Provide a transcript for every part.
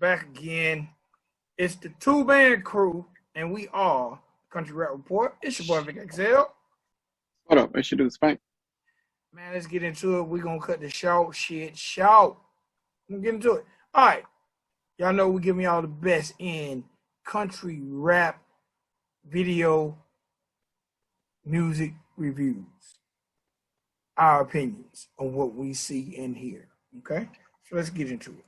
back again. It's the two-man crew, and we are Country Rap Report. It's your boy Vic XL. What up? I should do the spank. Man, let's get into it. We're going to cut the short shit short. Let's get into it. All right. Y'all know we give y'all the best in country rap video music reviews. Our opinions on what we see and hear. Okay? So let's get into it.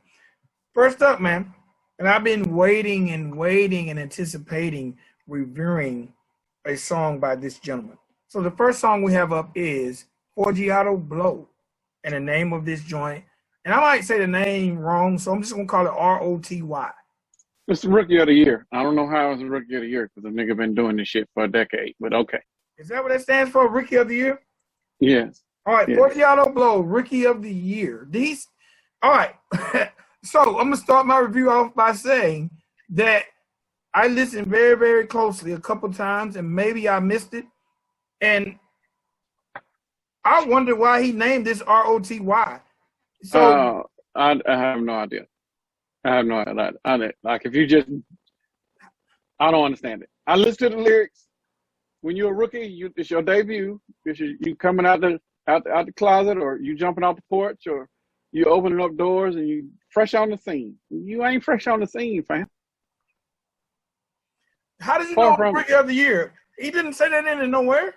First up, man, and I've been waiting and anticipating reviewing a song by this gentleman. So the first song we have up is Forgiato Blow, and the name of this joint, and I might say the name wrong, so I'm just going to call it ROTY. It's the Rookie of the Year. I don't know how it's the Rookie of the Year because the nigga been doing this shit for a decade, but okay. Is that what that stands for, Rookie of the Year? Yes. All right, yes. Forgiato Blow, Rookie of the Year. All right, so I'm going to start my review off by saying that I listened very, very closely a couple times, and maybe I missed it, and I wonder why he named this ROTY. So I have no idea. I have no idea. Like if you just, I don't understand it. I listen to the lyrics. When you're a rookie, it's your debut. You coming out the closet, or you jumping off the porch, or you opening up doors, and you fresh on the scene. You ain't fresh on the scene, fam. How did you know Rookie of the Year? He didn't say that in nowhere.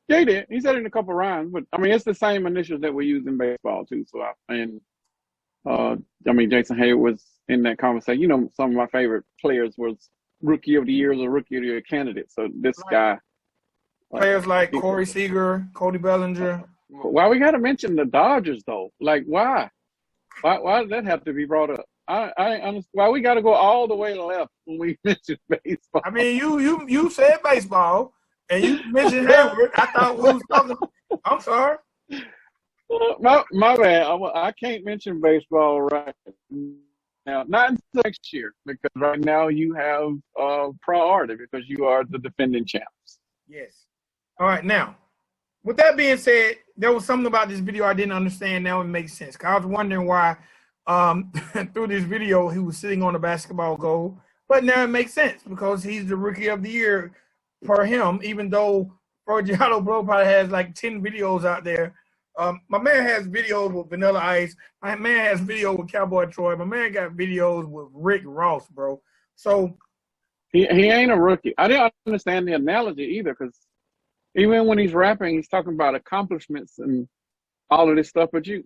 Yeah, he did. He said it in a couple of rhymes, but I mean, it's the same initials that we use in baseball too. So Jason Hayward was in that conversation. You know, some of my favorite players was Rookie of the Year or Rookie of the Year candidate. So this guy, players like Corey Seager, Cody Bellinger. Why we got to mention the Dodgers though? Like why? Why did that have to be brought up? I understand why we got to go all the way left when we mention baseball. I mean, you said baseball. And you mentioned Hayward. I thought we was talking. I'm sorry. My bad. I can't mention baseball right now. Not until next year, because right now you have priority because you are the defending champs. Yes. All right. Now, with that being said, there was something about this video I didn't understand. Now it makes sense. Cause I was wondering why through this video he was sitting on a basketball goal. But now it makes sense because he's the Rookie of the Year for him, even though Forgiato Blow probably has like 10 videos out there. My man has videos with Vanilla Ice. My man has videos with Cowboy Troy. My man got videos with Rick Ross, bro. So he ain't a rookie. I didn't understand the analogy either, because even when he's rapping, he's talking about accomplishments and all of this stuff, but you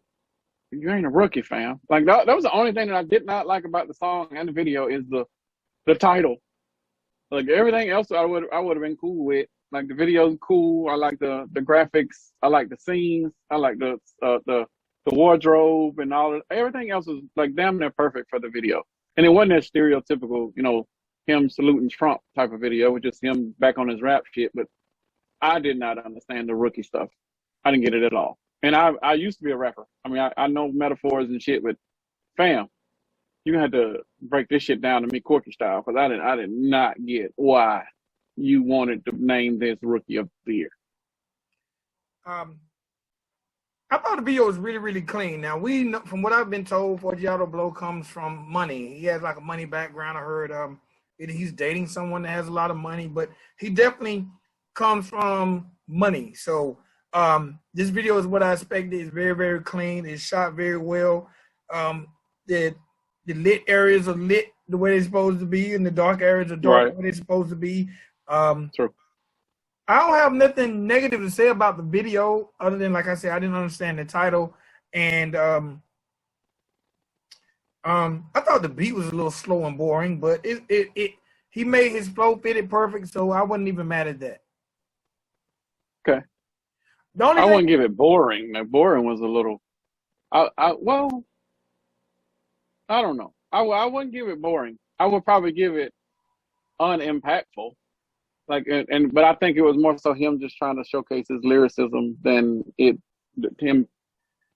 ain't a rookie, fam. Like that was the only thing that I did not like about the song and the video is the title. Like everything else, I would have been cool with. Like the video's cool. I like the graphics. I like the scenes. I like the wardrobe and all of everything else was like damn near perfect for the video. And it wasn't that stereotypical, you know, him saluting Trump type of video. It was just him back on his rap shit. But I did not understand the rookie stuff. I didn't get it at all. And I used to be a rapper. I mean, I know metaphors and shit, but fam, you had to break this shit down to me Corky style, because I did not get why you wanted to name this Rookie of the Year. I thought the video was really, really clean. Now, we know, from what I've been told, Forgiato Blow comes from money. He has like a money background. I heard he's dating someone that has a lot of money, but he definitely comes from money. So this video is what I expected. It's very, very clean. It's shot very well. The lit areas are lit the way they're supposed to be, and the dark areas are dark the way they're supposed to be. True. I don't have nothing negative to say about the video, other than, like I said, I didn't understand the title, and I thought the beat was a little slow and boring, but he made his flow fit it perfect, so I wasn't even mad at that. Okay. I wouldn't give it boring. The boring was a little. I don't know. I wouldn't give it boring. I would probably give it unimpactful. But I think it was more so him just trying to showcase his lyricism than him.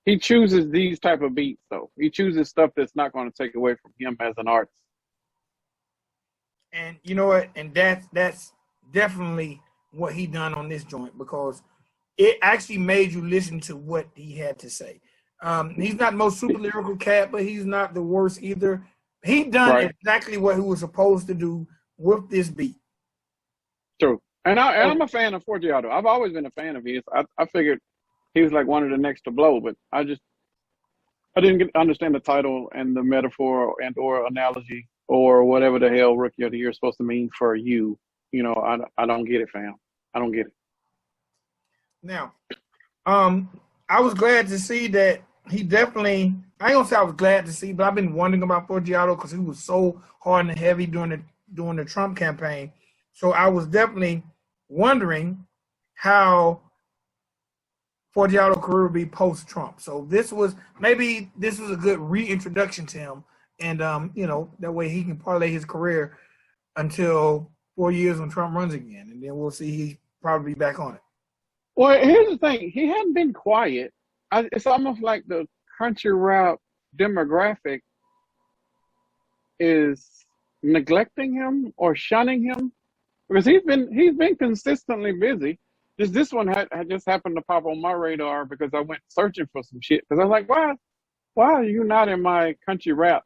He chooses these type of beats though. He chooses stuff that's not going to take away from him as an artist. And you know what? And that's definitely what he done on this joint, because it actually made you listen to what he had to say. He's not the most super lyrical cat, but he's not the worst either. He done Right. exactly what he was supposed to do with this beat. True. And I'm a fan of Forgiato. I've always been a fan of his. I figured he was like one of the next to blow, but I didn't understand the title and the metaphor and or analogy or whatever the hell Rookie of the Year is supposed to mean for you. You know, I don't get it, fam. I don't get it. Now, I was glad to see that he definitely. I ain't gonna say I was glad to see, but I've been wondering about Forgiato because he was so hard and heavy during the Trump campaign. So I was definitely wondering how Forgiato career would be post Trump. So maybe this was a good reintroduction to him, and you know, that way he can parlay his career until 4 years when Trump runs again, and then we'll see he probably be back on it. Well, here's the thing. He hadn't been quiet. It's almost like the country rap demographic is neglecting him or shunning him because he's been consistently busy. This one had just happened to pop on my radar because I went searching for some shit because I was like, why are you not in my country rap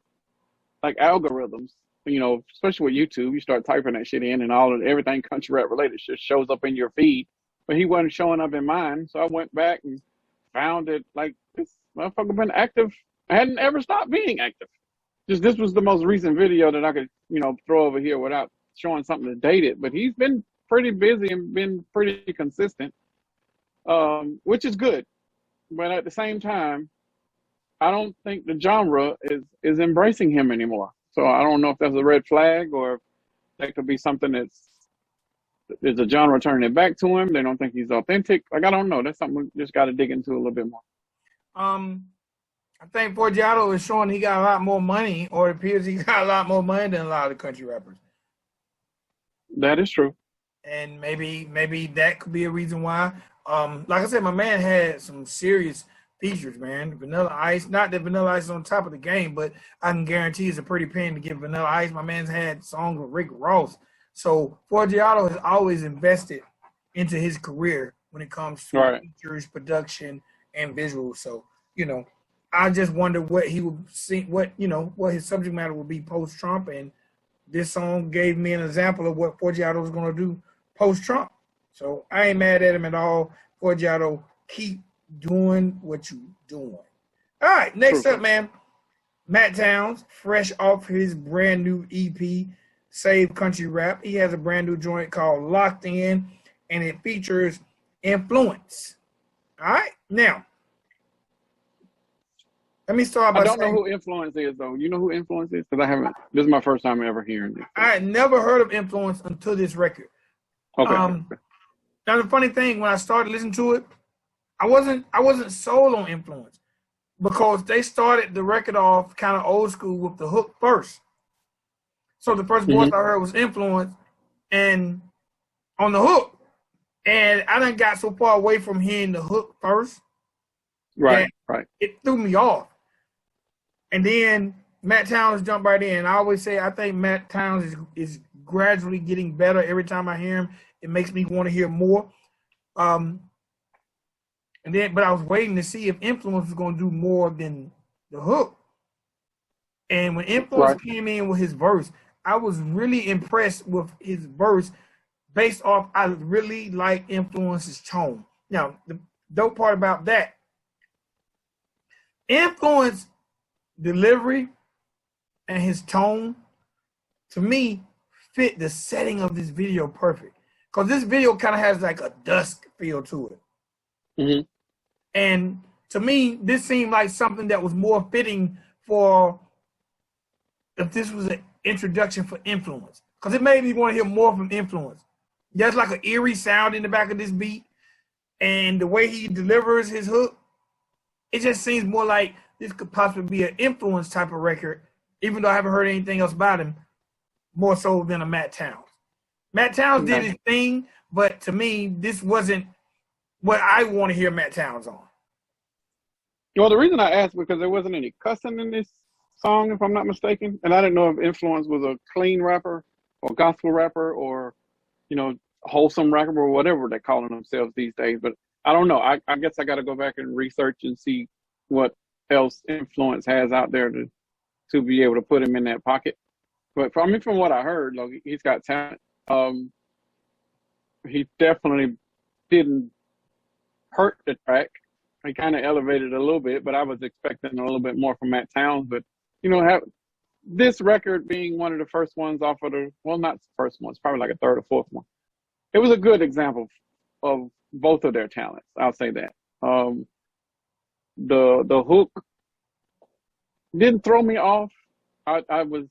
like algorithms? You know, especially with YouTube, you start typing that shit in and everything country rap related just shows up in your feed. But he wasn't showing up in mine, so I went back and found it. Like, this motherfucker been active. I hadn't ever stopped being active. Just this was the most recent video that I could, you know, throw over here without showing something to date it. But he's been pretty busy and been pretty consistent, which is good. But at the same time, I don't think the genre is embracing him anymore. So I don't know if that's a red flag or if that could be something is a genre turning it back to him. They don't think he's authentic. Like, I don't know. That's something we just got to dig into a little bit more. I think Forgiato is showing he got a lot more money, or it appears he got a lot more money than a lot of the country rappers. That is true. And maybe that could be a reason why. Like I said, my man had some serious features, man. Vanilla Ice, not that Vanilla Ice is on top of the game, but I can guarantee it's a pretty penny to give Vanilla Ice. My man's had songs with Rick Ross. So Forgiato has always invested into his career when it comes to features, production, and visuals. So, you know, I just wonder what he would see, what his subject matter would be post-Trump. And this song gave me an example of what Forgiato was going to do post-Trump. So I ain't mad at him at all. Forgiato, keep doing what you doing. All right, next up, man, Matt Townz, fresh off his brand new EP, Save Country Rap. He has a brand new joint called Locked In, and it features Enfluentz. All right, now, let me start by saying, I don't know who Enfluentz is, though. You know who Enfluentz is? Because I haven't. This is my first time ever hearing it. I had never heard of Enfluentz until this record. Okay. Now the funny thing, when I started listening to it, I wasn't sold on Enfluentz because they started the record off kind of old school with the hook first. So the first voice I heard was Enfluentz and on the hook, and I done got so far away from hearing the hook first, right. It threw me off. And then Matt Townz jumped right in. I always say I think Matt Townz is gradually getting better every time I hear him. It makes me want to hear more. But I was waiting to see if Enfluentz was going to do more than the hook. And when Enfluentz came in with his verse, I was really impressed with his verse based off I really like Enfluentz's tone. Now, the dope part about that, Enfluentz delivery and his tone, to me, fit the setting of this video perfect. Because this video kind of has like a dusk feel to it. Mm-hmm. And to me, this seemed like something that was more fitting for if this was an introduction for Enfluentz. Because it made me want to hear more from Enfluentz. There's like an eerie sound in the back of this beat. And the way he delivers his hook, it just seems more like this could possibly be an Enfluentz type of record, even though I haven't heard anything else about him, more so than a Matt Townz. Matt Townz did his thing, but to me, this wasn't what I want to hear Matt Townz on. Well, the reason I asked because there wasn't any cussing in this song, if I'm not mistaken, and I didn't know if Enfluentz was a clean rapper or gospel rapper or, you know, wholesome rapper or whatever they're calling themselves these days. But I don't know. I guess I got to go back and research and see what else Enfluentz has out there to to be able to put him in that pocket. But from what I heard, like, he's got talent. He definitely didn't hurt the track. He kind of elevated a little bit, but I was expecting a little bit more from Matt Townz. But, you know, this record being one of the first ones off of not the first one, it's probably like a third or fourth one. It was a good example of both of their talents. I'll say that. The hook didn't throw me off. I was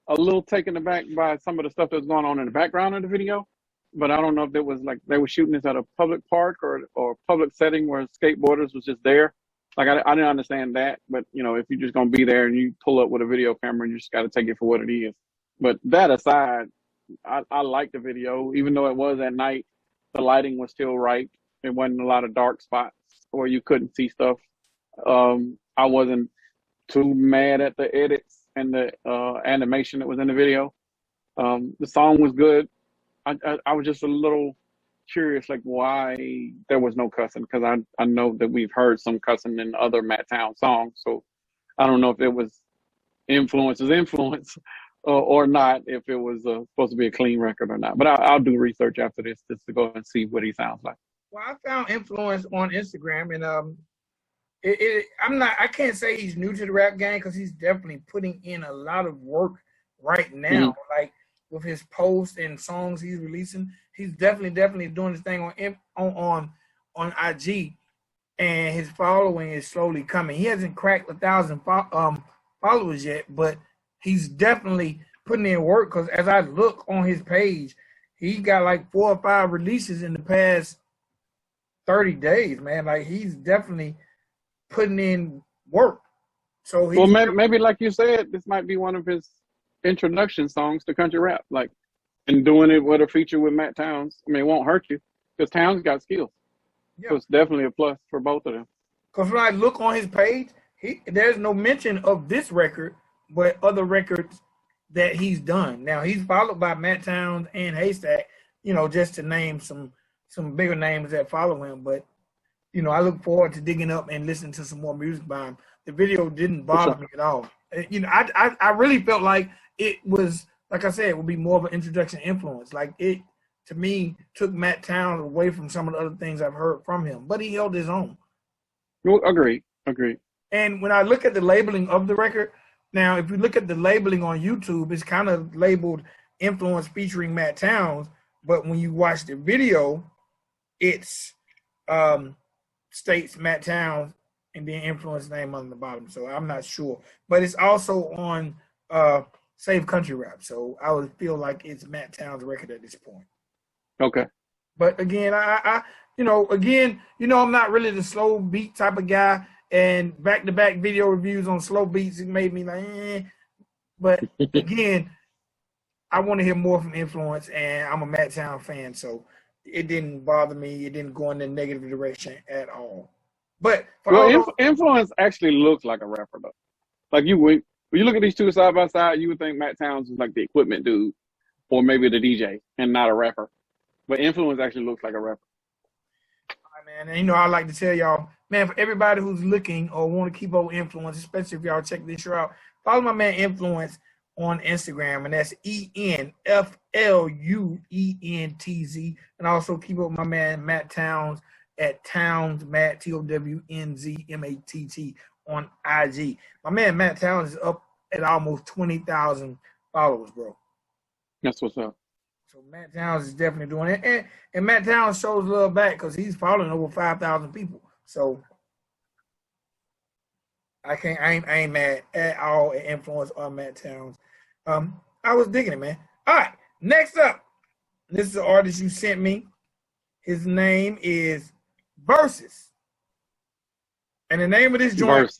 a little taken aback by some of the stuff that's going on in the background of the video. But I don't know if it was like they were shooting this at a public park or public setting where skateboarders was just there. Like, I didn't understand that. But, you know, if you're just going to be there and you pull up with a video camera, you just got to take it for what it is. But that aside, I liked the video. Even though it was at night, the lighting was still right. There wasn't a lot of dark spots where you couldn't see stuff. I wasn't too mad at the edits and the animation that was in the video. The song was good. I was just a little curious, like, why there was no cussing, because I know that we've heard some cussing in other Matt Townz songs, so I don't know if it was influence or not, if it was supposed to be a clean record or not. But I'll do research after this just to go and see what he sounds like. Well, I found Enfluentz on Instagram, and I can't say he's new to the rap game, because he's definitely putting in a lot of work right now. Mm-hmm. Like, with his posts and songs he's releasing, he's definitely doing his thing on IG, and his following is slowly coming. He hasn't cracked 1,000 followers yet, but he's definitely putting in work, because as I look on his page, he got like 4 or 5 releases in the past 30 days, man. Like, he's definitely putting in work. So maybe like you said, this might be one of his introduction songs to country rap, like, and doing it with a feature with Matt Townz. I mean, it won't hurt you, because Townz got skills. Yeah. So it's definitely a plus for both of them. Because when I look on his page, there's no mention of this record, but other records that he's done. Now, he's followed by Matt Townz and Haystack, you know, just to name some bigger names that follow him. But, you know, I look forward to digging up and listening to some more music by him. The video didn't bother me at all. You know, I really felt like it was, like I said, it would be more of an introduction to Enfluentz. Like, it, to me, took Matt Townz away from some of the other things I've heard from him. But he held his own. Agreed. And when I look at the labeling of the record, now, if you look at the labeling on YouTube, it's kind of labeled Enfluentz featuring Matt Townz. But when you watch the video, it's states Matt Townz and then Enfluentz name on the bottom. So I'm not sure. But it's also on Save Country Rap. So I would feel like it's Matt Townz' record at this point. Okay. But again, I'm not really the slow beat type of guy. And back-to-back video reviews on slow beats, it made me like, eh. But again, I want to hear more from Enfluentz, and I'm a Matt Townz fan, so it didn't bother me. It didn't go in the negative direction at all. But Enfluentz actually looks like a rapper, though. Like, when you look at these two side by side, you would think Matt Townz is like the equipment dude, or maybe the DJ, and not a rapper. But Enfluentz actually looks like a rapper. All right, man. And, you know, I like to tell y'all, man, for everybody who's looking or want to keep up with Enfluentz, especially if y'all check this show out, follow my man Enfluentz on Instagram, and that's ENFLUENTZ. And also keep up with my man Matt Townz at Townz Matt, TOWNZMATT on IG. My man Matt Townz is up at almost 20,000 followers, bro. That's what's up. So Matt Townz is definitely doing it. And Matt Townz shows love back because he's following over 5,000 people. So I ain't mad at all at Enfluentz or Matt Townz. I was digging it, man. All right, next up, this is an artist you sent me. His name is Versvs. And the name of this joint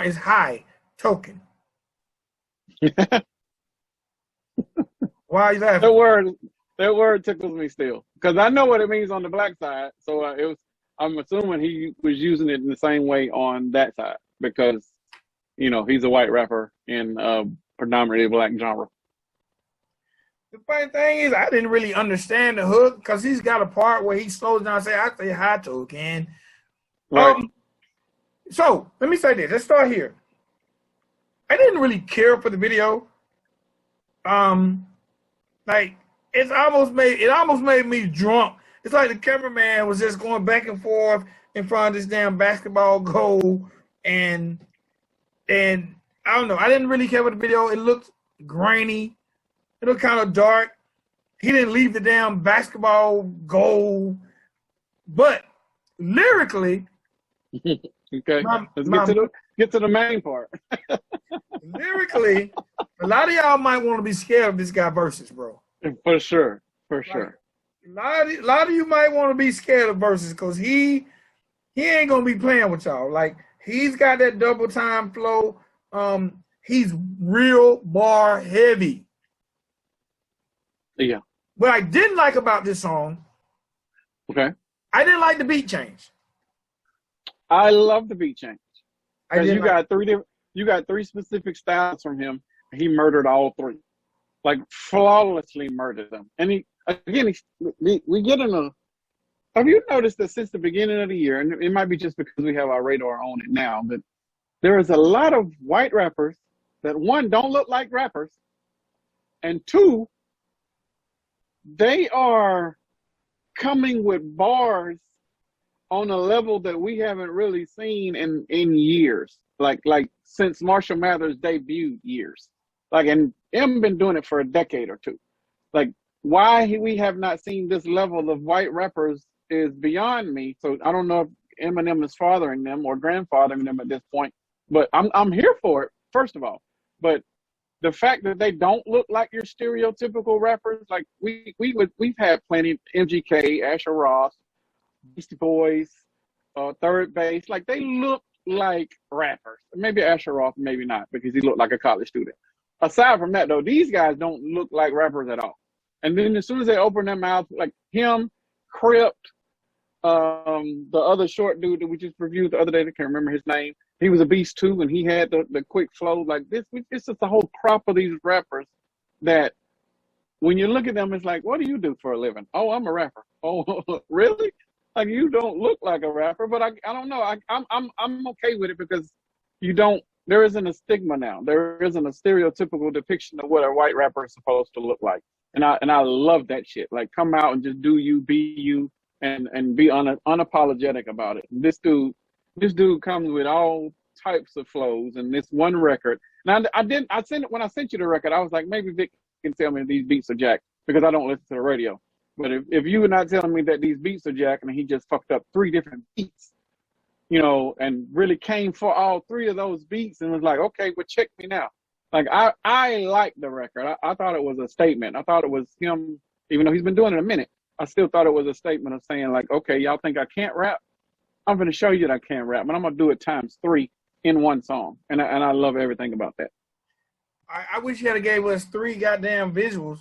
is High Token. Why are you laughing? That word tickles me still, because I know what it means on the black side. So I'm assuming he was using it in the same way on that side, because, you know, he's a white rapper in predominantly black genre. The funny thing is, I didn't really understand the hook, because he's got a part where he slows down and say, I say High Token. Right. So let me say this. Let's start here. I didn't really care for the video. Like it almost made me drunk. It's like the cameraman was just going back and forth in front of this damn basketball goal, and I don't know. I didn't really care for the video. It looked grainy. It looked kind of dark. He didn't leave the damn basketball goal, but lyrically, okay, let's get to the main part. Lyrically, a lot of y'all might want to be scared of this guy Versvs, bro. For sure. A lot of you might want to be scared of Versvs because he ain't gonna be playing with y'all. Like he's got that double time flow. He's real bar heavy. Yeah. What I didn't like about this song, okay, I didn't like the beat change. I love the beat change. Because you got three specific styles from him. He murdered all three, like flawlessly murdered them. And we get in a. Have you noticed that since the beginning of the year, and it might be just because we have our radar on it now, that there is a lot of white rappers that one don't look like rappers, and two, they are coming with bars on a level that we haven't really seen in years, like since Marshall Mathers debuted years. Like, and M been doing it for a decade or two. Like, why we have not seen this level of white rappers is beyond me. So I don't know if Eminem is fathering them or grandfathering them at this point, but I'm here for it, first of all. But the fact that they don't look like your stereotypical rappers, like we've had plenty, MGK, Asher Ross, Beastie Boys, Third Base, like they look like rappers. Maybe Asher Ross, maybe not, because he looked like a college student. Aside from that, though, these guys don't look like rappers at all. And then as soon as they open their mouth, like him, Crypt, the other short dude that we just reviewed the other day, I can't remember his name. He was a beast too, and he had the quick flow like this. It's just a whole crop of these rappers that when you look at them, it's like, what do you do for a living? Oh, I'm a rapper. Oh, really? Like you don't look like a rapper, but I don't know. I'm okay with it because you don't. There isn't a stigma now. There isn't a stereotypical depiction of what a white rapper is supposed to look like, and I love that shit. Like come out and just do you, be you, and be unapologetic about it. This dude comes with all types of flows, and this one record. Now when I sent you the record, I was like, maybe Vic can tell me these beats are jacked because I don't listen to the radio. But if you were not telling me that these beats are jacked and he just fucked up 3 different beats, you know, and really came for all 3 of those beats and was like, okay, well, check me now. Like I like the record. I thought it was a statement. I thought it was him, even though he's been doing it a minute. I still thought it was a statement of saying like, okay, y'all think I can't rap? I'm going to show you that I can rap, but I'm going to do it times 3 in one song. And I love everything about that. I wish you had gave us 3 goddamn visuals.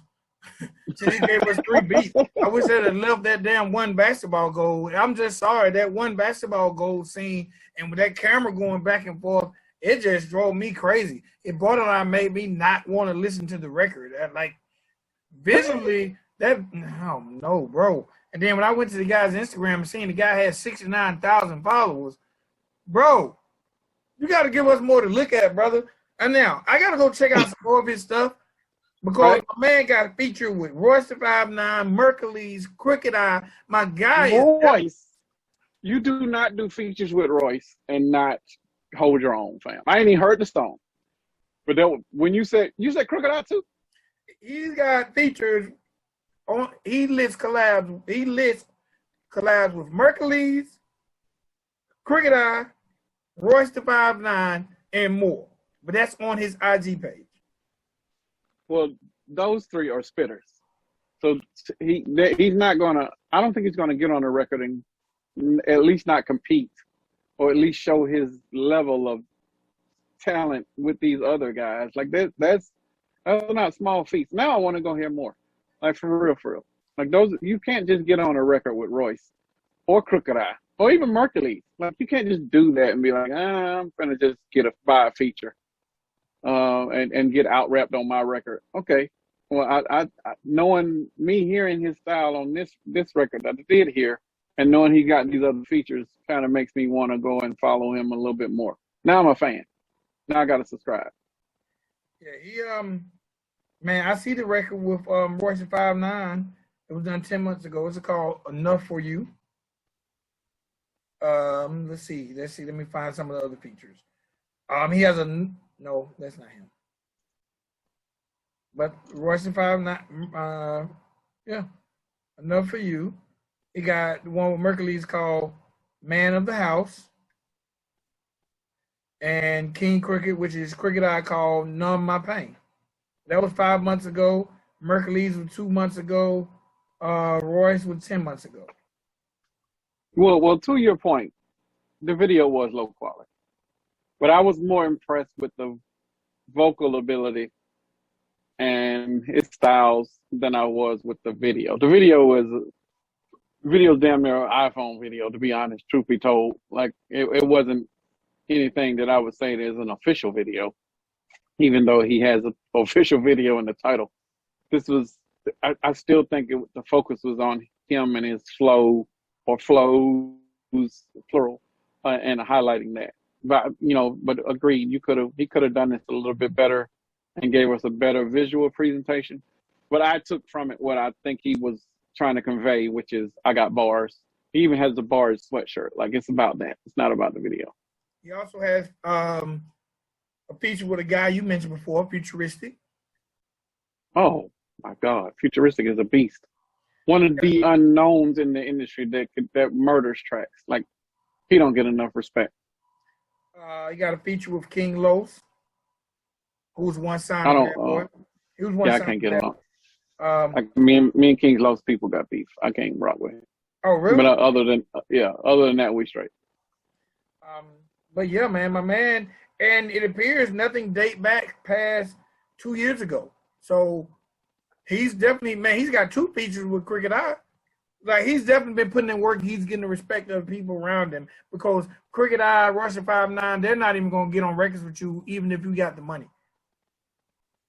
Since he gave us 3 beats. I wish they'd have left that damn one basketball goal. I'm just sorry, that one basketball goal scene and with that camera going back and forth, it just drove me crazy. It borderline made me not want to listen to the record. Like, visually, that, oh no, bro. And then when I went to the guy's Instagram and seen the guy had 69,000 followers, bro, you got to give us more to look at, brother. And now, I got to go check out some more of his stuff because my man got a feature with Royce the 5'9", Mercules, Crooked Eye. My guy Royce. You do not do features with Royce and not hold your own, fam. I ain't even heard the song. But then when you said Crooked Eye too? He's got features on, he lists collabs with Mercules, Crooked Eye, Royce the 5'9", and more. But that's on his IG page. Well, those 3 are spitters. So he's not gonna. I don't think he's gonna get on the record and at least not compete, or at least show his level of talent with these other guys. Like that's not small feats. Now I want to go hear more. Like for real. Like those, you can't just get on a record with Royce or Crooked Eye or even Mercules. Like you can't just do that and be like, I'm gonna just buy a feature. And get out rapped on my record. Okay. Well, I knowing me hearing his style on this record that I did hear, and knowing he got these other features, kind of makes me want to go and follow him a little bit more. Now I'm a fan. Now I got to subscribe. Yeah, he man, I see the record with Royce and 5'9". It was done 10 months ago. It's called Enough for You. Let's see. Let me find some of the other features. He has a no, that's not him. But Royce and 5'9", yeah, Enough for You. He got the one with Mercury's called Man of the House. And King Cricket, which is Cricket Eye, called Numb My Pain. That was 5 months ago. Mercury's was 2 months ago. Royce was 10 months ago. Well, to your point, the video was low quality, but I was more impressed with the vocal ability and his styles than I was with the video. The video's damn near an iPhone video, to be honest, truth be told. Like it wasn't anything that I would say is an official video, even though he has an official video in the title. This was, I still think the focus was on him and his flow, or flows, plural, and highlighting that. But but agreed, he could have done this a little bit better and gave us a better visual presentation. But I took from it what I think he was trying to convey, which is I got bars. He even has the bars sweatshirt. Like, it's about that. It's not about the video. He also has a feature with a guy you mentioned before, Futuristic. Oh my God, Futuristic is a beast. One of the unknowns in the industry that murders tracks. Like, he don't get enough respect. You got a feature with King Los, who's one signed. I don't. He was one. Yeah, I can't get along. Like me and King Los people got beef. I can't rock with him. Oh, really? But other than that, we straight. But yeah, man, my man, and it appears nothing date back past 2 years ago. So he's definitely, man, he's got two features with Cricket Eye. Like, he's definitely been putting in work. He's getting the respect of the people around him, because Cricket Eye, Russian 5'9", they're not even gonna get on records with you, even if you got the money.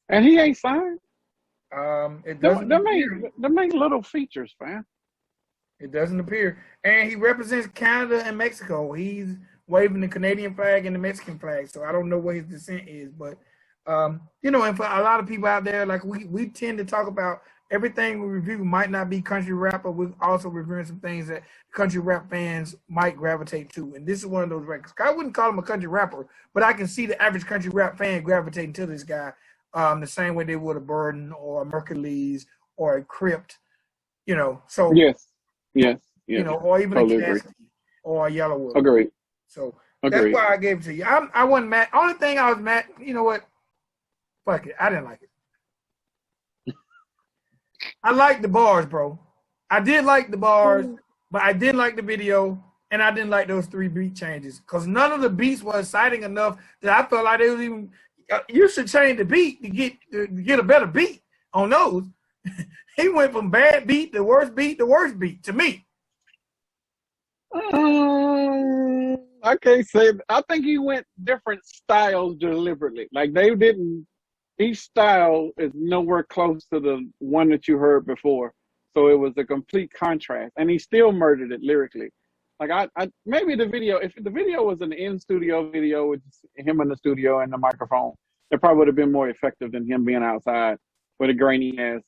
And he ain't signed. It doesn't. They make little features, man. It doesn't appear, and he represents Canada and Mexico. He's waving the Canadian flag and the Mexican flag. So I don't know what his descent is, but and for a lot of people out there, like we tend to talk about everything we review might not be country rap, but we're also reviewing some things that country rap fans might gravitate to. And this is one of those records. I wouldn't call him a country rapper, but I can see the average country rap fan gravitating to this guy the same way they would a Burden or a Mercury's or a Crypt, So yes, or even totally a Cassidy or a Yellowwood. Agreed. So Agreed. That's why I gave it to you. I wasn't mad. Only thing I was mad, you know what? Fuck it. I didn't like it. I liked the bars, bro. I did like the bars, but I didn't like the video, and I didn't like those 3 beat changes, because none of the beats were exciting enough that I felt like they was even. You should change the beat to get a better beat on those. He went from bad beat to worst beat to me. I can't say. I think he went different styles deliberately. Like, they didn't. Each style is nowhere close to the one that you heard before. So it was a complete contrast, and he still murdered it lyrically. Like, I maybe the video, if the video was an in-studio video with him in the studio and the microphone, it probably would have been more effective than him being outside with a grainy ass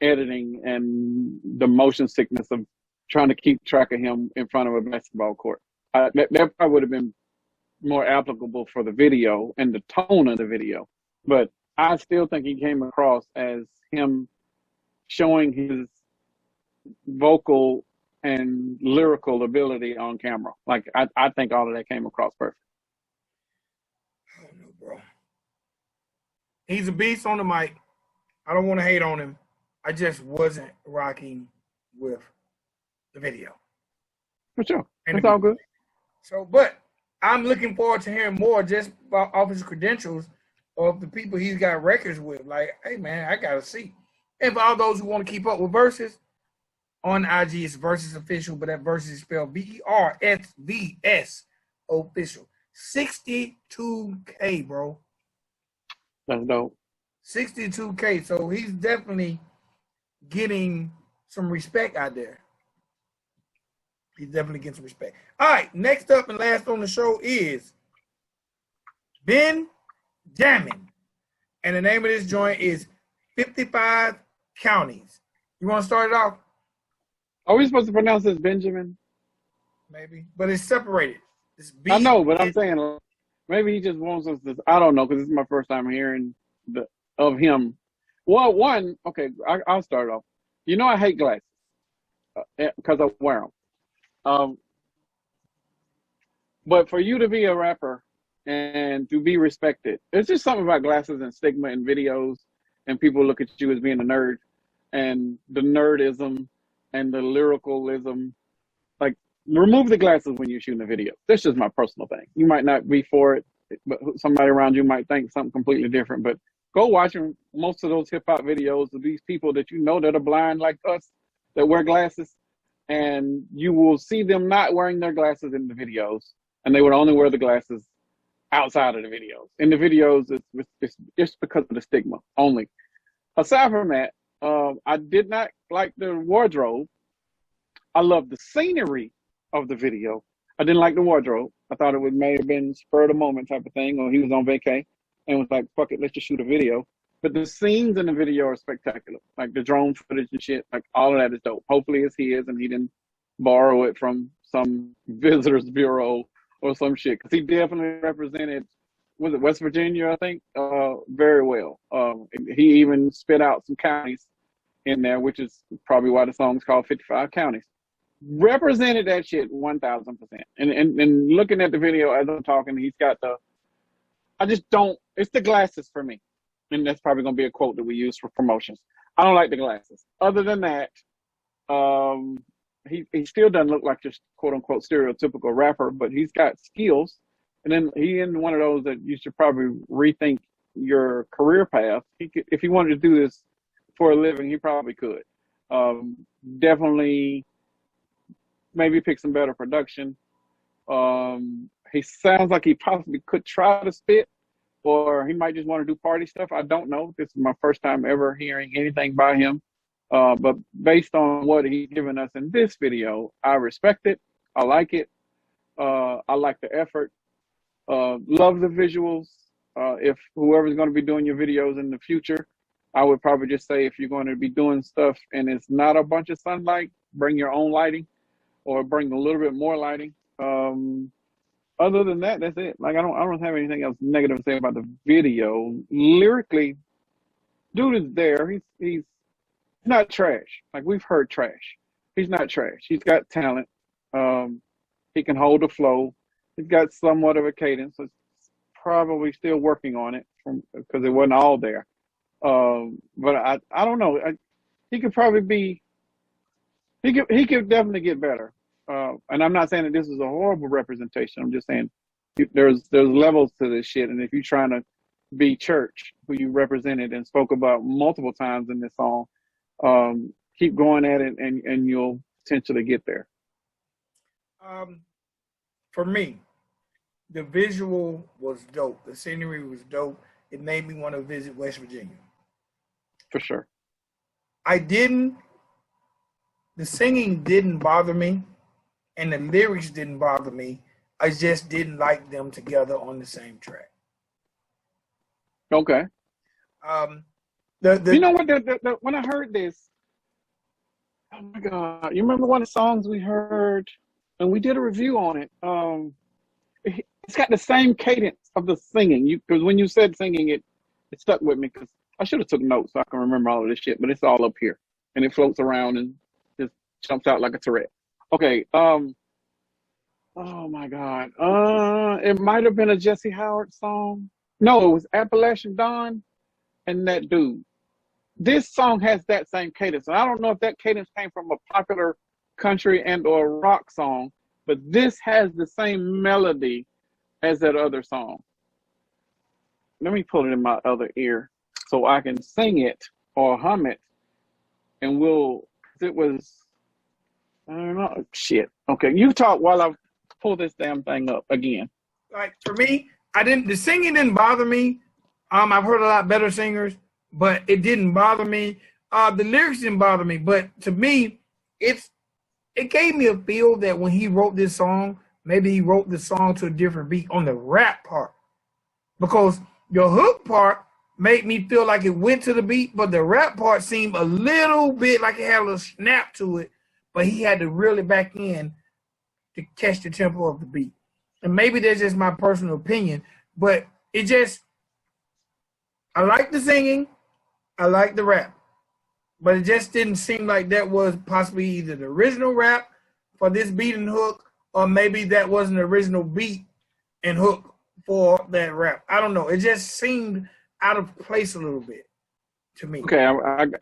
editing and the motion sickness of trying to keep track of him in front of a basketball court. That probably would have been more applicable for the video and the tone of the video. But I still think he came across as him showing his vocal and lyrical ability on camera. Like, I think all of that came across perfect. I don't know, bro. He's a beast on the mic. I don't want to hate on him. I just wasn't rocking with the video. For sure. It's all good. So, but I'm looking forward to hearing more just off his credentials of the people he's got records with. Like, hey, man, I got to see. And for all those who want to keep up with Versvs, on IG, it's Versvs Official, but that Versvs is spelled VERSVS Official. 62K, bro. That's dope. 62K. So he's definitely getting some respect out there. He's definitely getting some respect. All right, next up and last on the show is Ben Jamn. And the name of this joint is 55 Counties. You want to start it off? Are we supposed to pronounce this Benjamin? Maybe. But it's separated. It's I know, but I'm saying maybe he just wants us to, I don't know, because this is my first time hearing of him. Well, okay, I'll start off. You know I hate glasses because I wear them. But for you to be a rapper and to be respected, there's just something about glasses and stigma in videos, and people look at you as being a nerd, and the nerdism and the lyricalism. Like, remove the glasses when you're shooting a video. That's just my personal thing. You might not be for it, but somebody around you might think something completely different. But go watch most of those hip hop videos of these people that you know that are blind like us, that wear glasses, and you will see them not wearing their glasses in the videos, and they would only wear the glasses outside of the videos. In the videos, it's just because of the stigma only. Aside from that, I did not like the wardrobe. I love the scenery of the video. I didn't like the wardrobe. I thought it may have been spur of the moment type of thing, or he was on vacay and was like, fuck it, let's just shoot a video. But the scenes in the video are spectacular. Like the drone footage and shit, like all of that is dope. Hopefully it's his and he didn't borrow it from some visitors bureau or some shit. Because he definitely represented, was it West Virginia, I think, very well. He even spit out some counties in there, which is probably why the song's called 55 Counties. Represented that shit 1000%. And looking at the video as I'm talking, he's got I just don't, it's the glasses for me. And that's probably going to be a quote that we use for promotions. I don't like the glasses. Other than that, he still doesn't look like just quote unquote stereotypical rapper, but he's got skills. And then he in one of those that you should probably rethink your career path. If he wanted to do this for a living, he probably could. Definitely maybe pick some better production. He sounds like he possibly could try to spit, or he might just want to do party stuff. I don't know. This is my first time ever hearing anything by him. But based on what he's given us in this video, I respect it. I like it. I like the effort. Love the visuals. If whoever's going to be doing your videos in the future, I would probably just say if you're going to be doing stuff and it's not a bunch of sunlight, bring your own lighting or bring a little bit more lighting. Other than that, that's it. Like I don't have anything else negative to say about the video. Lyrically, dude is there. He's not trash. Like we've heard trash. He's not trash. He's got talent. He can hold the flow. He's got somewhat of a cadence. It's probably still working on it because it wasn't all there. But I don't know. He could probably be. He could definitely get better. And I'm not saying that this is a horrible representation. I'm just saying there's levels to this shit. And if you're trying to be Church, who you represented and spoke about multiple times in this song, keep going at it and you'll potentially get there. For me, the visual was dope. The scenery was dope. It made me want to visit West Virginia. For sure. The singing didn't bother me. And the lyrics didn't bother me. I just didn't like them together on the same track. Okay. You know what? When I heard this, oh my God! You remember one of the songs we heard, and we did a review on it. It's got the same cadence of the singing. Because when you said singing, it stuck with me. Because I should have took notes so I can remember all of this shit. But it's all up here, and it floats around and just jumps out like a Tourette. Okay, oh my God. It might have been a Jesse Howard song. No, it was Appalachian Dawn and that dude. This song has that same cadence. And I don't know if that cadence came from a popular country and or rock song, but this has the same melody as that other song. Let me put it in my other ear so I can sing it or hum it. And it was, I don't know. Shit. Okay, you talk while I pull this damn thing up again. Like for me, the singing didn't bother me. I've heard a lot better singers, but it didn't bother me. The lyrics didn't bother me, but to me, it gave me a feel that when he wrote this song, maybe he wrote the song to a different beat on the rap part, because your hook part made me feel like it went to the beat, but the rap part seemed a little bit like it had a little snap to it, but he had to reel it back in to catch the tempo of the beat. And maybe that's just my personal opinion, but it just, I like the singing, I like the rap, but it just didn't seem like that was possibly either the original rap for this beat and hook, or maybe that wasn't the original beat and hook for that rap. I don't know. It just seemed out of place a little bit to me. Okay,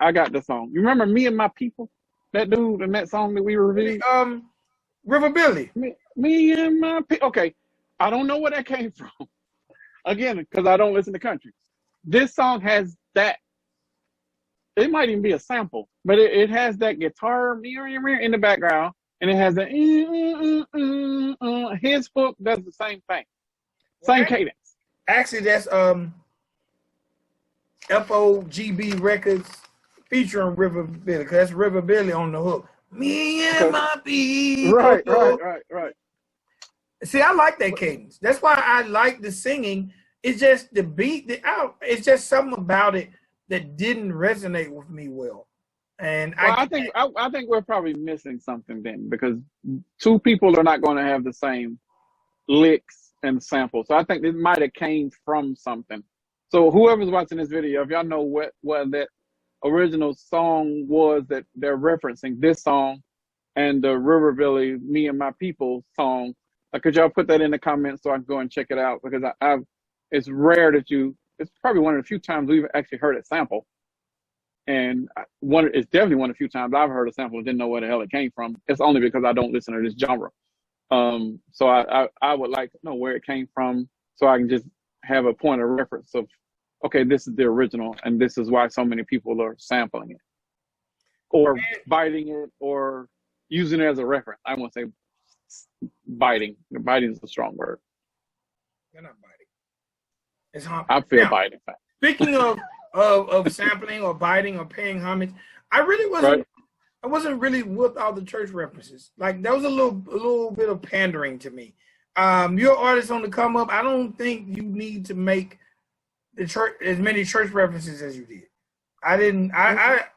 I got the song. You remember Me and My People? That dude and that song that we reviewed? River Billy. Me and My People. Okay, I don't know where that came from. Again, because I don't listen to country. This song has that. It might even be a sample, but it has that guitar in the background, and it has a his hook does the same thing. Same cadence. Actually, that's FOGB Records featuring River Billy, because that's River Billy on the hook. Me and my people. Right. See, I like that cadence. That's why I like the singing. It's just the beat. It's just something about it that didn't resonate with me well. And I think we're probably missing something then, because two people are not going to have the same licks and samples. So I think it might have came from something. So whoever's watching this video, if y'all know what that original song was that they're referencing, this song and the River Billy Me and My People song, could y'all put that in the comments so I can go and check it out? Because it's rare that it's probably one of the few times we've actually heard a sample. And it's definitely one of the few times I've heard a sample and didn't know where the hell it came from. It's only because I don't listen to this genre. So I would like to know where it came from so I can just have a point of reference of, okay, this is the original and this is why so many people are sampling it or biting it or using it as a reference. I won't say biting. Biting is a strong word. They're not biting. It's homage. I feel biting. Speaking of sampling or biting or paying homage, I really wasn't. Right. I wasn't really with all the church references. Like, that was a little bit of pandering to me. You're an artist on the come up. I don't think you need to make the church as many church references as you did. I didn't.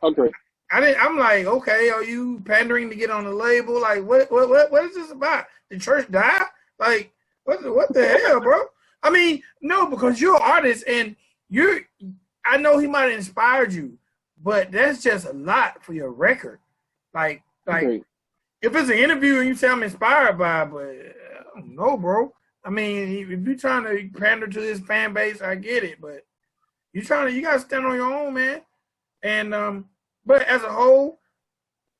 Okay. I didn't. I'm like, okay, are you pandering to get on the label? Like, what is this about? The church die? Like, what the hell, bro? I mean, no, because you're an artist and I know he might have inspired you, but that's just a lot for your record. Like, okay. If it's an interview and you say I'm inspired by it, but I don't know, bro. I mean, if you're trying to pander to this fan base, I get it, but you gotta stand on your own, man. And but as a whole,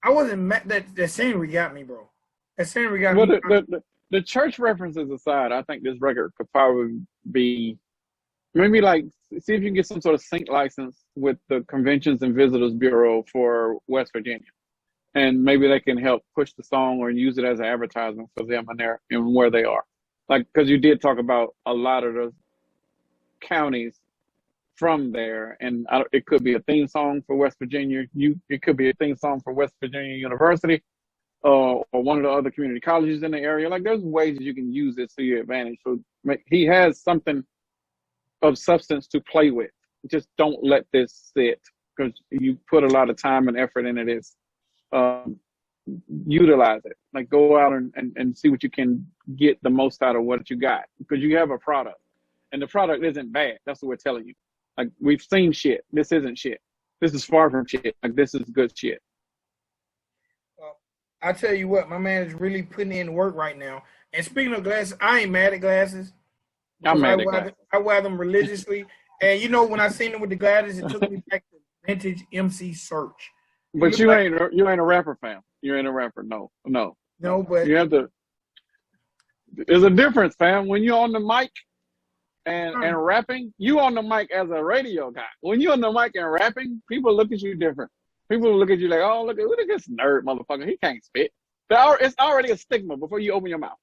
I wasn't that scenery got me, bro. That scenery got me. The church references aside, I think this record could probably be maybe see if you can get some sort of sync license with the Conventions and Visitors Bureau for West Virginia. And maybe they can help push the song or use it as an advertisement for them and where they are. Because you did talk about a lot of the counties from there, and it could be a theme song for West Virginia. It could be a theme song for West Virginia University or one of the other community colleges in the area. There's ways that you can use this to your advantage. So he has something of substance to play with. Just don't let this sit, because you put a lot of time and effort into this. Utilize it. Go out and see what you can get the most out of what you got, because you have a product and the product isn't bad. That's what we're telling you. We've seen shit. This isn't shit. This is far from shit. This is good shit. Well, I tell you what, my man is really putting in work right now. And speaking of glasses, I ain't mad at glasses. I'm mad at glasses. I wear them religiously. And when I seen them with the glasses, it took me back to vintage MC Search. But you ain't a rapper, fam. You ain't a rapper. No. But you have to. There's a difference, fam. When you're on the mic and rapping, you on the mic as a radio guy. When you're on the mic and rapping, people look at you different. People look at you like, oh, look at this nerd motherfucker. He can't spit. It's already a stigma before you open your mouth.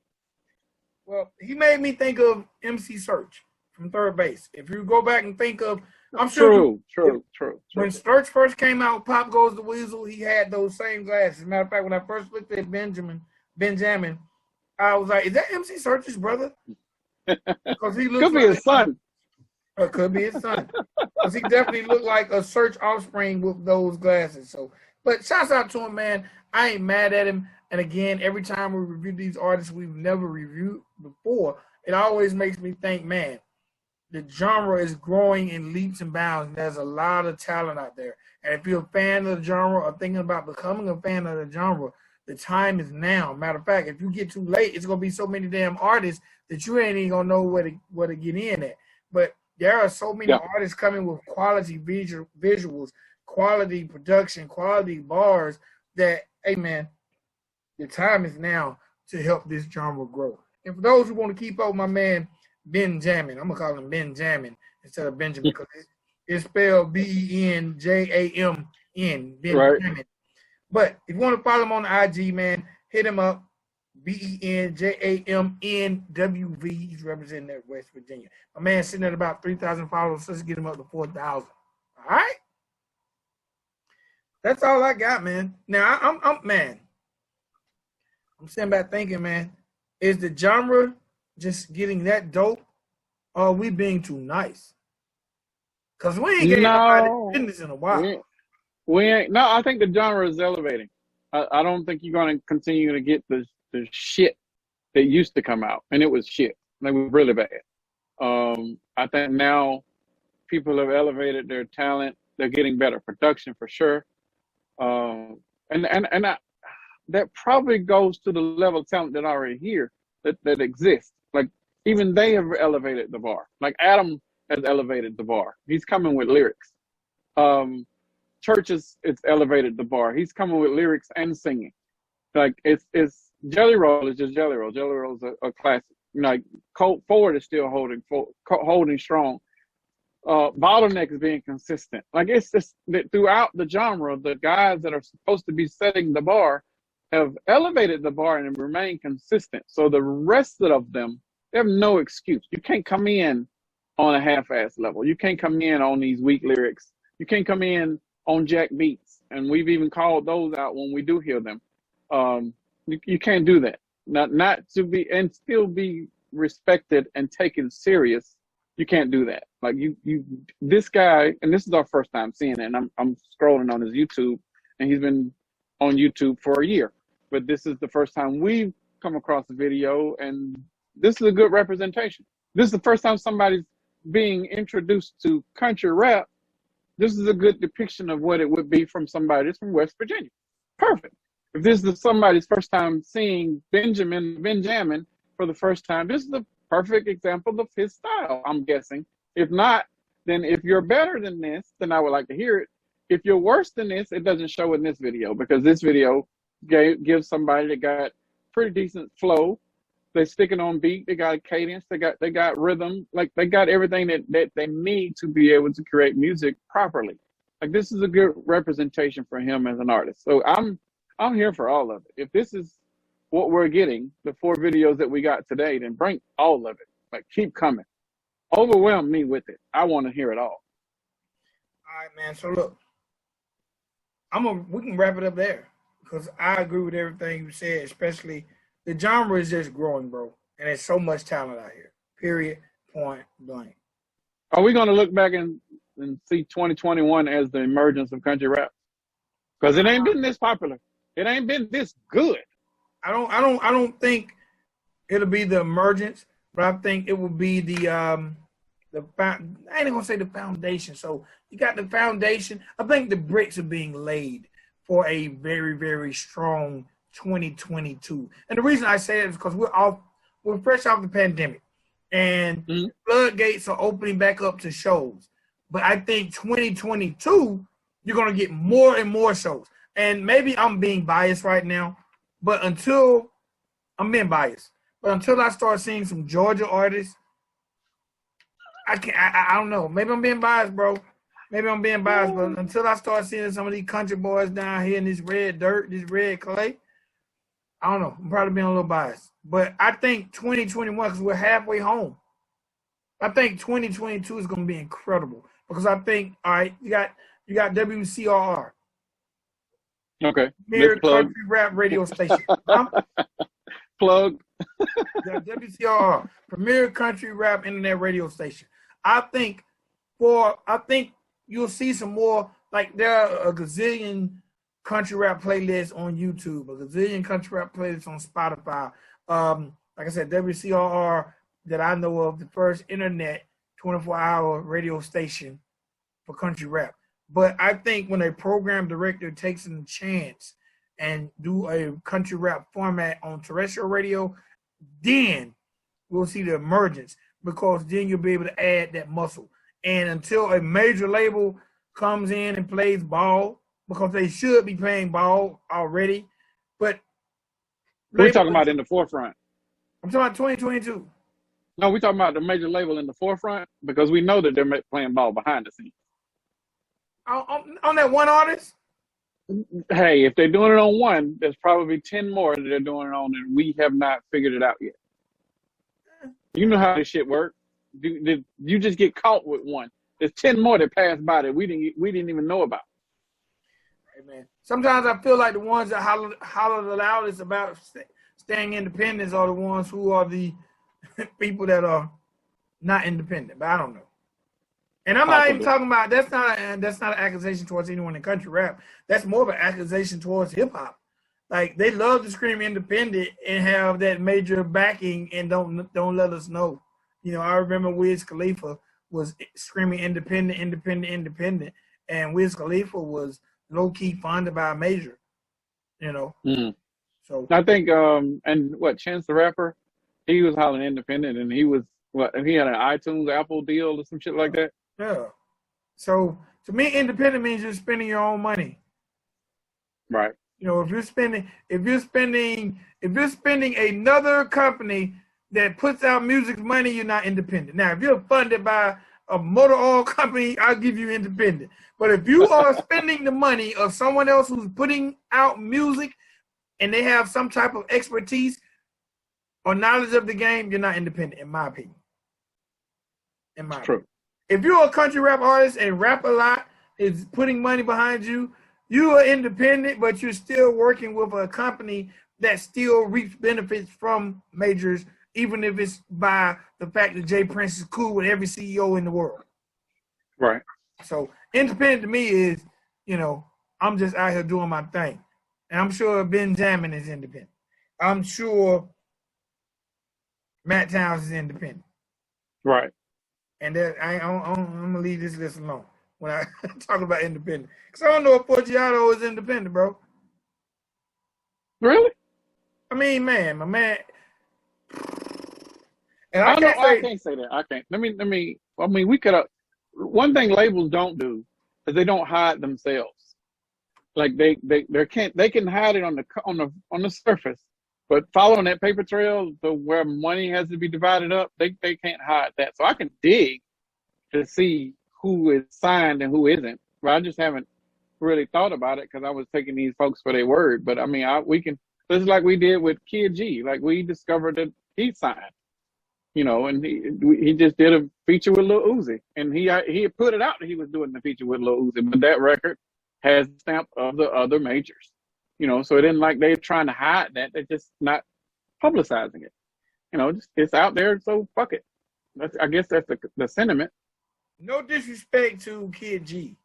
Well, he made me think of MC Search from Third Base. If you go back and think of, I'm sure. True. When Search first came out, Pop Goes the Weasel, he had those same glasses. As a matter of fact, when I first looked at Ben Jamn, I was like, is that MC Search's brother? Because he looks could be his son. Or it could be his son. Because he definitely looked like a search offspring with those glasses. So, but shouts out to him, man. I ain't mad at him. And again, every time we review these artists we've never reviewed before, it always makes me think, man, the genre is growing in leaps and bounds. There's a lot of talent out there. And if you're a fan of the genre or thinking about becoming a fan of the genre, the time is now. Matter of fact, if you get too late, it's going to be so many damn artists that you ain't even going to know where to get in at. But there are so many artists coming with quality visuals, quality production, quality bars that, hey, man, the time is now to help this genre grow. And for those who want to keep up with my man, Ben Jamn, I'm going to call him Ben Jamn instead of Benjamin because it's spelled Benjamn, Ben Jamn. But if you want to follow him on the IG, man, hit him up. BenJamnWV. He's representing that West Virginia. My man sitting at about 3,000 followers. Let's get him up to 4,000. All right? That's all I got, man. Now, I'm sitting back thinking, man, is the genre just getting that dope, or are we being too nice? Because we ain't getting nobody business in a while. We ain't. No, I think the genre is elevating. I don't think you're going to continue to get the shit that used to come out, and it was shit. Like, it was really bad. I think now people have elevated their talent. They're getting better production for sure. That probably goes to the level of talent that already here that exists. Like, even they have elevated the bar. Like, Adam has elevated the bar. He's coming with lyrics. Churches, it's elevated the bar. He's coming with lyrics and singing. Like, it's Jelly Roll is just Jelly Roll. Jelly Roll is a classic. Like, Colt Forward is still holding strong. Bottleneck is being consistent. Like, it's just that throughout the genre, the guys that are supposed to be setting the bar have elevated the bar and remain consistent. So the rest of them, they have no excuse. You can't come in on a half-ass level. You can't come in on these weak lyrics. You can't come in on jack beats. And we've even called those out when we do hear them. You can't do that. Not to be and still be respected and taken serious. You can't do that. Like, this guy, and this is our first time seeing it. And I'm scrolling on his YouTube, and he's been on YouTube for a year. But this is the first time we've come across the video, and this is a good representation. This is the first time somebody's being introduced to country rap. This is a good depiction of what it would be from somebody that's from West Virginia. Perfect. If this is somebody's first time seeing Ben Jamn for the first time, this is the perfect example of his style, I'm guessing. If not, then if you're better than this, then I would like to hear it. If you're worse than this, it doesn't show in this video, because this video gives somebody that got pretty decent flow. They're sticking on beat. They got cadence. They got rhythm. Like, they got everything that they need to be able to create music properly. Like, this is a good representation for him as an artist. So I'm here for all of it. If this is what we're getting, the 4 videos that we got today, then bring all of it. Like, keep coming. Overwhelm me with it. I want to hear it all. All right, man. So look, we can wrap it up there, because I agree with everything you said. Especially the genre is just growing, bro, and there's so much talent out here. Period. Point blank. Are we going to look back and see 2021 as the emergence of country rap? Because it ain't been this popular. It ain't been this good. I don't think it'll be the emergence, but I think it will be I ain't gonna say the foundation. So you got the foundation. I think the bricks are being laid for a very, very strong 2022. And the reason I say that is because we're fresh off the pandemic, and floodgates are opening back up to shows. But I think 2022, you're gonna get more and more shows. And maybe I'm being biased right now, but until I start seeing some Georgia artists, I don't know. Maybe I'm being biased, bro. Maybe I'm being biased, but until I start seeing some of these country boys down here in this red dirt, this red clay, I don't know. I'm probably being a little biased. But I think 2021, because we're halfway home, I think 2022 is going to be incredible. Because I think, all right, you got WCRR. Okay. Premier country rap radio station. Plug. WCRR, premier country rap internet radio station. I think you'll see some more. Like there are a gazillion country rap playlists on YouTube, a gazillion country rap playlists on Spotify. Like I said, WCRR that I know of, the first internet 24-hour radio station for country rap. But I think when a program director takes a chance and do a country rap format on terrestrial radio, then we'll see the emergence, because then you'll be able to add that muscle. And until a major label comes in and plays ball, because they should be playing ball already, but we're talking about in the forefront. I'm talking about 2022. No, we're talking about the major label in the forefront, because we know that they're playing ball behind the scenes. On that one artist? Hey, if they're doing it on one, there's probably 10 more that they're doing it on, and we have not figured it out yet. You know how this shit works. You just get caught with one. There's 10 more that passed by that we didn't even know about. Hey, man. Sometimes I feel like the ones that holler the loudest about staying independent are the ones who are the people that are not independent. But I don't know. And I'm not even talking about, that's not an accusation towards anyone in country rap. That's more of an accusation towards hip hop. Like, they love to scream independent and have that major backing and don't let us know. You know, I remember Wiz Khalifa was screaming independent, and Wiz Khalifa was low key funded by a major. You know, so I think Chance the Rapper, he was hollering independent, and he was he had an iTunes Apple deal or some shit like that. Yeah. So to me, independent means you're spending your own money. Right. You know, if you're spending another company that puts out music money, you're not independent. Now, if you're funded by a motor oil company, I'll give you independent. But if you are spending the money of someone else who's putting out music and they have some type of expertise or knowledge of the game, you're not independent, in my opinion. True. If you're a country rap artist and rap a lot, is putting money behind you, you are independent, but you're still working with a company that still reaps benefits from majors, even if it's by the fact that Jay Prince is cool with every CEO in the world. Right. So independent to me is, you know, I'm just out here doing my thing. And I'm sure Ben Jamn is independent. I'm sure Matt Townz is independent. Right. And I'm going to leave this list alone when I talk about independent. Because I don't know if Forgiato is independent, bro. Really? I mean, man, my man. And I can't say that. I can't. I mean, we could have. One thing labels don't do is they don't hide themselves. Like they can hide it on the surface, but following that paper trail to where money has to be divided up, they can't hide that. So I can dig to see who is signed and who isn't. But I just haven't really thought about it because I was taking these folks for their word. But I mean, we can. This is like we did with Kid G. Like we discovered that he signed. You know, and he just did a feature with Lil Uzi, and he put it out that he was doing the feature with Lil Uzi, but that record has the stamp of the other majors. You know, so it isn't like they're trying to hide that; they're just not publicizing it. You know, it's out there, so fuck it. I guess that's the sentiment. No disrespect to Kid G.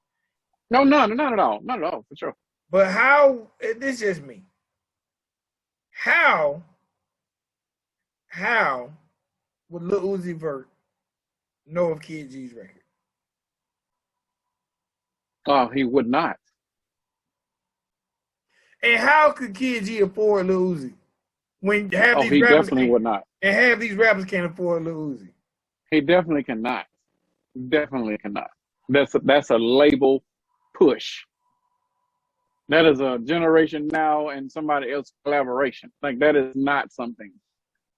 No, not at all, for sure. But how? This is just me. How would Lil Uzi Vert know of Kid G's record? Oh, he would not. And how could Kid G afford Lil Uzi when half these he rappers definitely would not. And half these rappers can't afford Lil Uzi? He definitely cannot. Definitely cannot. That's a label push. That is a Generation Now and somebody else collaboration. Like that is not something.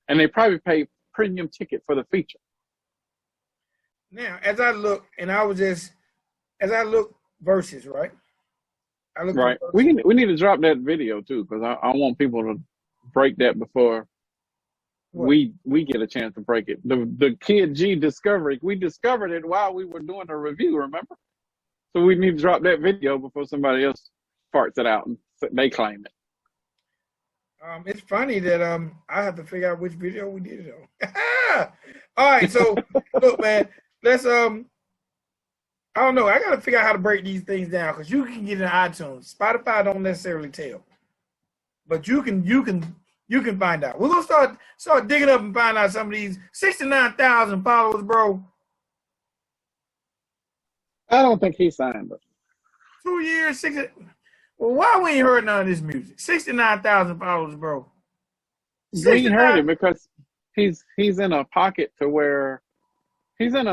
And they probably pay premium ticket for the feature. Now, as I look Versvs, right? Right. We need to drop that video too, because I want people to break that before we get a chance to break it. The Kid G discovery, we discovered it while we were doing a review, remember? So we need to drop that video before somebody else farts it out and they claim it. It's funny that I have to figure out which video we did it on. All right, so look, man, let's I don't know. I gotta figure out how to break these things down because you can get in iTunes. Spotify don't necessarily tell, but you can find out. We're gonna start digging up and find out some of these 69,000 followers, bro. I don't think he signed us. 2 years, 60. Well, why we ain't heard none of this music? 69,000 followers, bro. We ain't heard it because he's in a pocket to where he's in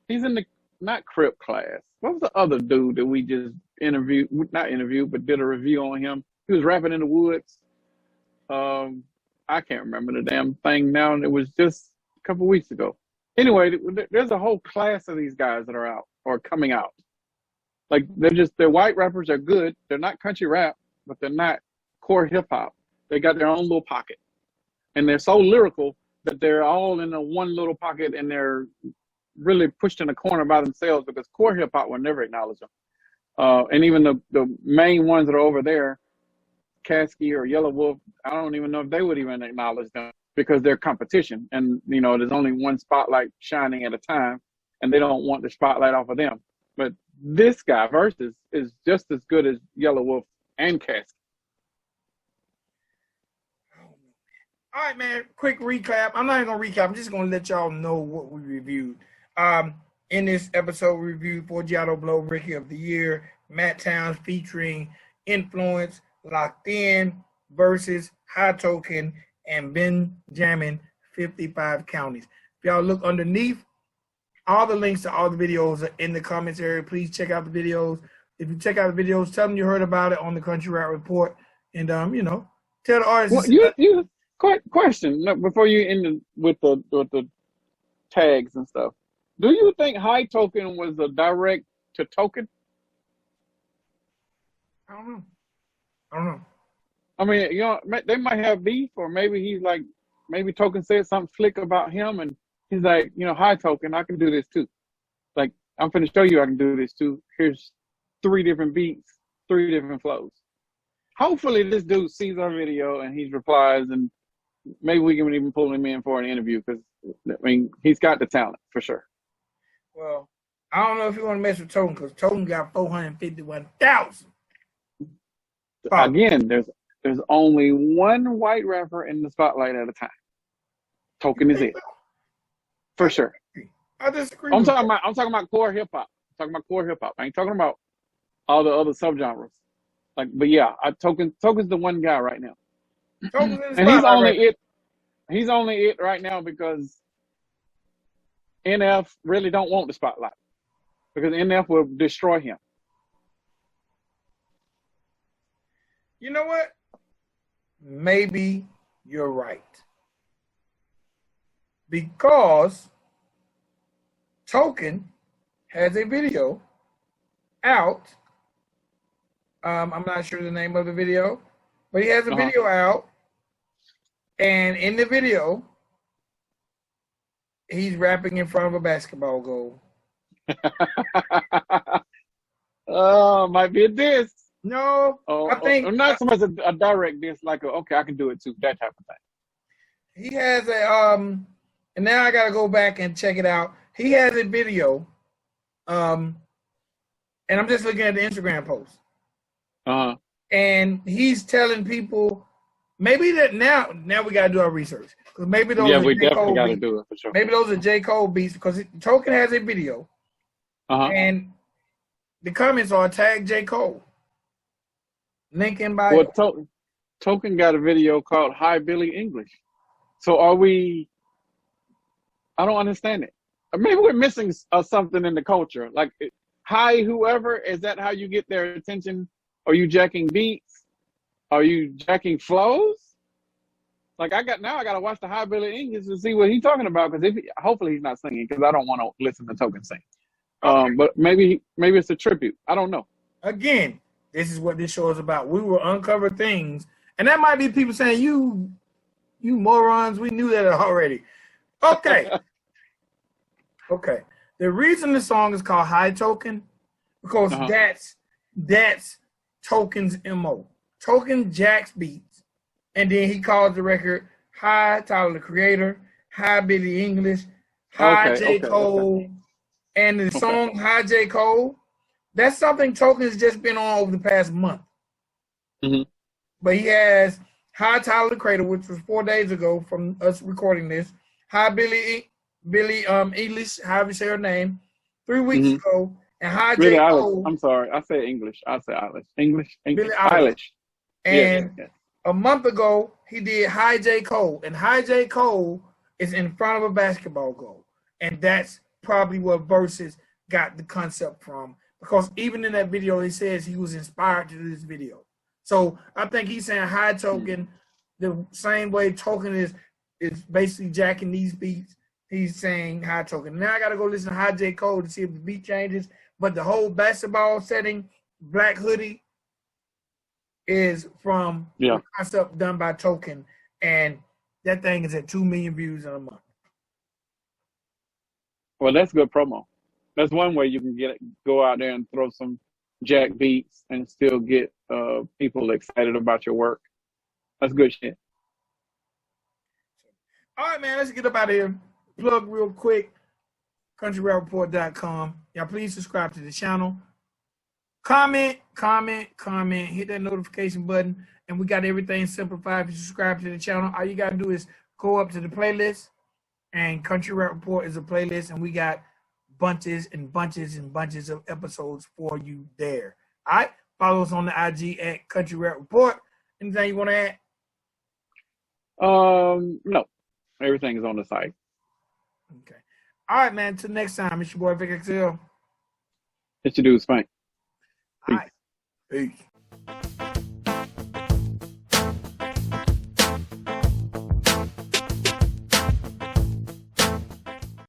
the not Crip class. What was the other dude that we just not interviewed, but did a review on him? He was rapping in the woods. I can't remember the damn thing now, and it was just a couple weeks ago. Anyway, there's a whole class of these guys that are out or coming out. Like they're white rappers. They're good. They're not country rap, but they're not core hip hop. They got their own little pocket, and they're so lyrical that they're all in a one little pocket, and they're really pushed in a corner by themselves because core hip hop will never acknowledge them. And even the main ones that are over there, Kasky or Yellow Wolf, I don't even know if they would even acknowledge them because they're competition. And, you know, there's only one spotlight shining at a time, and they don't want the spotlight off of them. But this guy, Versvs, is just as good as Yellow Wolf and Kasky. All right, man, quick recap. I'm not even going to recap. I'm just going to let y'all know what we reviewed. In this episode, we reviewed Forgiato Blow, Rookie of the Year, Matt Townz featuring Enfluentz, Locked In, Versvs, High Token, and Ben Jamn, 55 Counties. If y'all look underneath, all the links to all the videos are in the comments area. Please check out the videos. If you check out the videos, tell them you heard about it on the Country Rap Report. And, you know, tell the artists. Well, question before you end with the tags and stuff. Do you think High Token was a direct to Token? I don't know. I mean, you know, they might have beef, or maybe he's like, maybe Token said something slick about him, and he's like, you know, High Token, I can do this too. Like, I'm finna show you I can do this too. Here's 3 different beats, 3 different flows. Hopefully this dude sees our video and he replies, and maybe we can even pull him in for an interview because, I mean, he's got the talent for sure. Well, I don't know if you want to mess with Token because Token got 451,000. Again, there's only one white rapper in the spotlight at a time. Token is it, for sure. I disagree. I'm talking about core hip hop. I ain't talking about all the other subgenres. Like, but yeah, Token's the one guy right now. And he's only it right now because NF really don't want the spotlight because NF will destroy him. You know what? Maybe you're right. Because Token has a video out. I'm not sure the name of the video, but he has a video out. And in the video, he's rapping in front of a basketball goal. Oh, might be a diss. No, I think not so much a direct diss, like okay, I can do it too, that type of thing. He has a and now I gotta go back and check it out. He has a video, and I'm just looking at the Instagram post. And he's telling people maybe that now we gotta do our research because maybe those are we J. definitely Cole gotta beats. do it for sure. Maybe those are J. Cole beats because Token has a video, and the comments are tag J. Cole. Link in bio. Well, Token got a video called "Hi Billy English." So are we? I don't understand it. Maybe we're missing something in the culture. Like, hi, whoever, is that how you get their attention? Are you jacking beats? Are you jacking flows? Like, I got to watch the Hi Billy English to see what he's talking about because hopefully he's not singing because I don't want to listen to Token sing. Okay. But maybe it's a tribute. I don't know. Again, this is what this show is about. We will uncover things, and that might be people saying, "You morons, we knew that already." Okay. Okay. The reason the song is called High Token because that's Token's MO. Token jacks beats, and then he calls the record High Tyler the Creator, High Billy English, Hi Okay, J. okay, okay, Cole. And the okay. song Hi J. Cole, that's something Token's just been on over the past month. Hmm. But he has Hi Tyler the Creator, which was 4 days ago from us recording this. Hi Billy English, however you say her name, 3 weeks Hmm. ago. And Hi Billie J. Eilish. Cole, I'm sorry. I said English. I said Eilish. English. Billie Eilish. Eilish. Yeah, yeah, And yeah. a month ago, he did Hi J. Cole. And Hi J. Cole is in front of a basketball goal. And that's probably what Versvs got the concept from. Because even in that video, he says he was inspired to do this video. So I think he's saying Hi Token the same way Token is basically jacking these beats. He's saying Hi Token. Now I got to go listen to Hi J. Cole to see if the beat changes. But the whole basketball setting, Black Hoodie, is from Yeah. the concept done by Token, and that thing is at 2 million views in a month. Well, that's good promo. That's one way you can go out there and throw some jack beats and still get people excited about your work. That's good shit. All right, man, let's get up out of here. Plug real quick, countryrappreport.com. Y'all please subscribe to the channel. Comment, hit that notification button, and we got everything simplified. If you subscribe to the channel, all you got to do is go up to the playlist, and Country Rap Report is a playlist, and we got bunches and bunches and bunches of episodes for you there. All right? Follow us on the IG at Country Rap Report. Anything you want to add? No. Everything is on the site. Okay. All right, man. Until next time, it's your boy Vic XL. It's your dude, Spank. All right. Peace.